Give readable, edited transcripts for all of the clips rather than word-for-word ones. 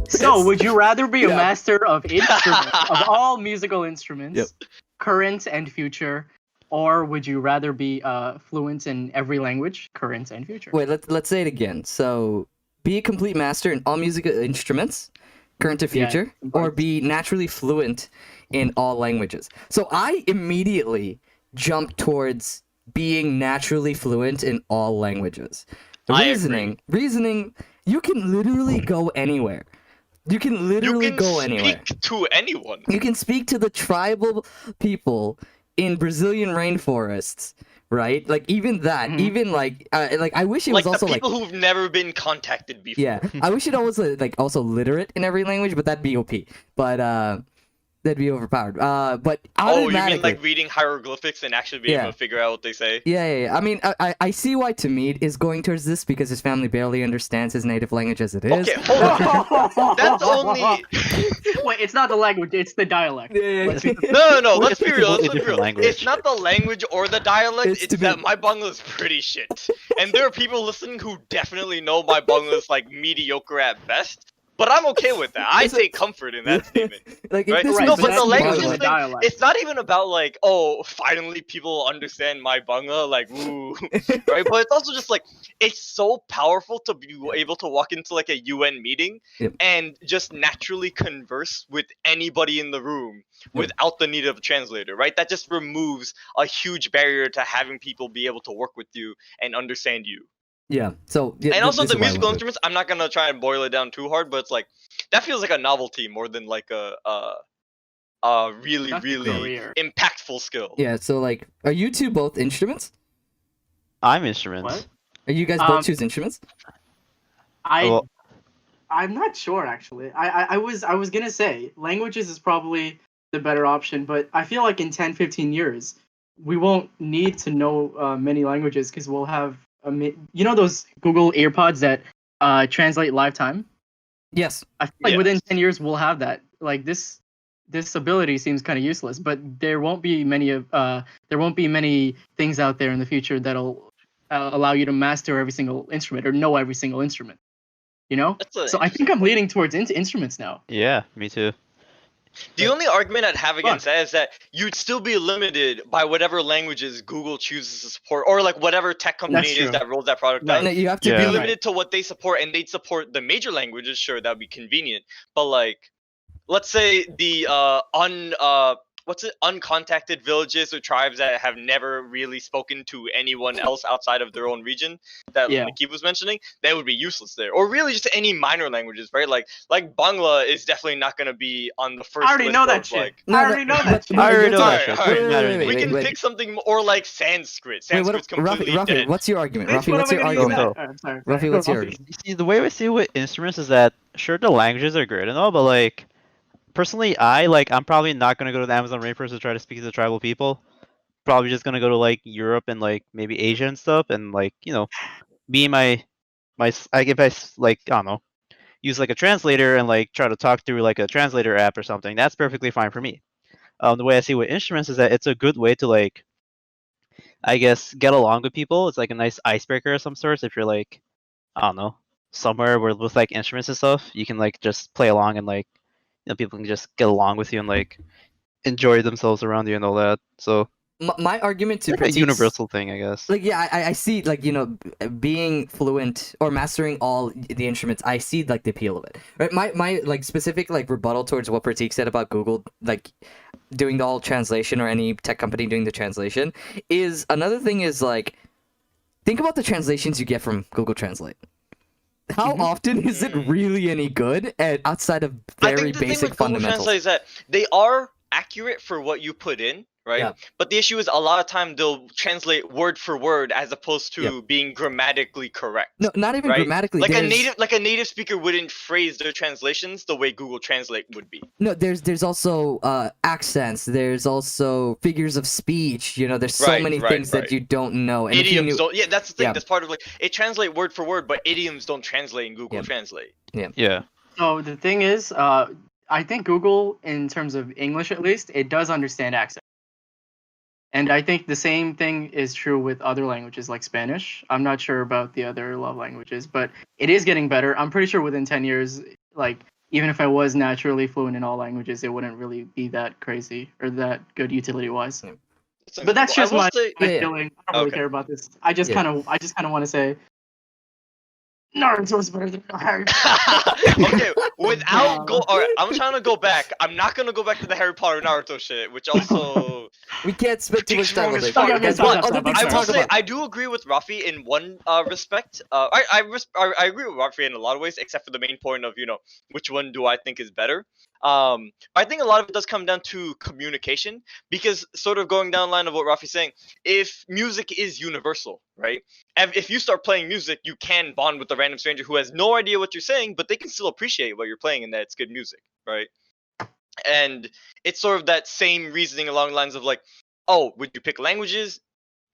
So, Yes. would you rather be a Yeah. master of instruments, of all musical instruments, Yep. current and future, or would you rather be fluent in every language, current and future? Wait, let's say it again. So, be a complete master in all musical instruments, current to Yeah, future, in or parts. be naturally fluent in all languages. So I immediately jumped towards being naturally fluent in all languages. I Reasoning, you can literally go anywhere. You can You literally can go speak anywhere. to anyone. You can speak to the tribal people in Brazilian rainforests, right? Like even that, Mhm. even like I wish it Like was also the like people who've never been contacted before. yeah, I wish it was like also literate in every language, but that'd be OP. But that'd be overpowered. But Oh, you mean automatically, like reading hieroglyphics and actually being Yeah. able to figure out what they say? yeah. I mean, I see why Tamid is going towards this because his family barely understands his native language as it is. Okay, hold on. That's only. Wait, it's not the language; it's the dialect. Yeah. Let's be- No. It's Let's be a real. completely Let's be different real. language. It's not the language or the dialect. It's It's to that be- my Bangla is pretty shit, and there are people listening who definitely know my Bangla is like mediocre at best. But I'm okay with that. I It's a- take comfort in that statement. Like if Right? this Right, No, was but but that's the because languages of thing, the dialect. it's not even about like, oh, finally people understand my Bangla, like, woo, right? But it's also just like, it's so powerful to be able to walk into like a UN meeting Yep. and just naturally converse with anybody in the room without the need of a translator, right? That just removes a huge barrier to having people be able to work with you and understand you. yeah. So yeah, And also this the is why I musical wanted it. instruments, I'm not gonna try and boil it down too hard, but it's like that feels like a novelty more than like a really That's a really career. impactful skill. Yeah. So like, are you two both instruments? I'm instruments. What? Are you guys Um, both choose instruments? Well, I'm not sure actually. I was gonna say languages is probably the better option, but I feel like in 10, 15 years we won't need to know many languages because we'll have you know those Google AirPods that translate live time. Yes. I feel like Yes. within 10 years we'll have that. Like this ability seems kind of useless, but there won't be many things out there in the future that'll allow you to master every single instrument or know every single instrument. You know? That's a So I think I'm leaning towards instruments now. yeah, me too. The only argument I'd have against that is that you'd still be limited by whatever languages Google chooses to support, or like whatever tech company That's it is true. that rolls that product Right. out. No, you have to Yeah. Be be limited to what they support, and they'd support the major languages. Sure, that'd be convenient, but like, let's say the uncontacted villages or tribes that have never really spoken to anyone else outside of their own region that Yeah. Nikki was mentioning, that would be useless there. Or really just any minor languages, right? Like Bangla is definitely not going to be on the first I already list know that of, shit. like, No, I no, already know but- that shit. I already know Alright, that shit. alright. Doesn't matter to Wait, me. we can wait. pick something or like Sanskrit. Wait, Sanskrit's completely Rafi, dead. what's your argument? Bitch, Rafi, what what's am your I gonna use argument? that? I'm sorry. Rafi, what's your Rafi. argument? You see, the way I see with instruments is that sure the languages are great and all, but like personally, I'm probably not gonna go to the Amazon rainforest to try to speak to the tribal people. Probably just gonna go to like Europe and like maybe Asia and stuff, and like be my like if I like I don't know, use like a translator and like try to talk through like a translator app or something. That's perfectly fine for me. The way I see with instruments is that it's a good way to like, I guess, get along with people. It's like a nice icebreaker of some sorts. If you're like, I don't know, somewhere where with like instruments and stuff, you can like just play along and like, people can just get along with you and like enjoy themselves around you and all that. So My argument to it's like a Pratik's- universal thing, I guess. Like yeah, I see like being fluent or mastering all the instruments. I see like the appeal of it. Right, my like specific like rebuttal towards what Pratik said about Google like doing the whole translation or any tech company doing the translation is another thing is like think about the translations you get from Google Translate. How often is it really any good and outside of I very think the thing basic with Google fundamentals? Translate is that they are accurate for what you put in, right? Yeah. But the issue is a lot of time they'll translate word for word as opposed to Yep. being grammatically correct. No, not even right? grammatically. Like there's- a native speaker wouldn't phrase their translations the way Google Translate would be. No, there's also accents. There's also figures of speech. There's so Right, many right, things that right. you don't know. And if you Idioms knew, don't. Yeah, that's the thing. Yeah. That's part of like it translate word for word, but idioms don't translate in Google Yep. Translate. Yeah. So the thing is, I think Google, in terms of English at least, it does understand accent. And I think the same thing is true with other languages like Spanish. I'm not sure about the other love languages, but it is getting better. I'm pretty sure within 10 years, like even if I was naturally fluent in all languages, it wouldn't really be that crazy or that good utility wise. But that's just I will my say, Yeah. feeling. I don't really Okay. care about this. I just Yeah. kind of want to say Naruto's better than Harry. Okay, without No. go. All right, I'm trying to go back. I'm not gonna go back to the Harry Potter Naruto shit, which also. We can't spend too much time on Strong as this. fuck. Okay, Guys, stop, we stop, have other stop, things I to I'm will talk say about. I do agree with Rafi in one respect. I agree with Rafi in a lot of ways, except for the main point of which one do I think is better. I think a lot of it does come down to communication because sort of going down the line of what Rafi's saying, if music is universal, right? If you start playing music, you can bond with a random stranger who has no idea what you're saying, but they can still appreciate what you're playing and that it's good music, right? And it's sort of that same reasoning along the lines of like, oh, would you pick languages?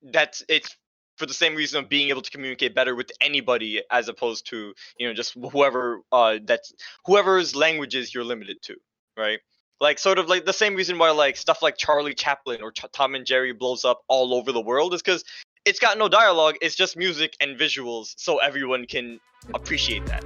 It's for the same reason of being able to communicate better with anybody as opposed to just whoever's languages you're limited to, right? Like sort of like the same reason why like stuff like Charlie Chaplin or Tom and Jerry blows up all over the world is because it's got no dialogue, it's just music and visuals, so everyone can appreciate that.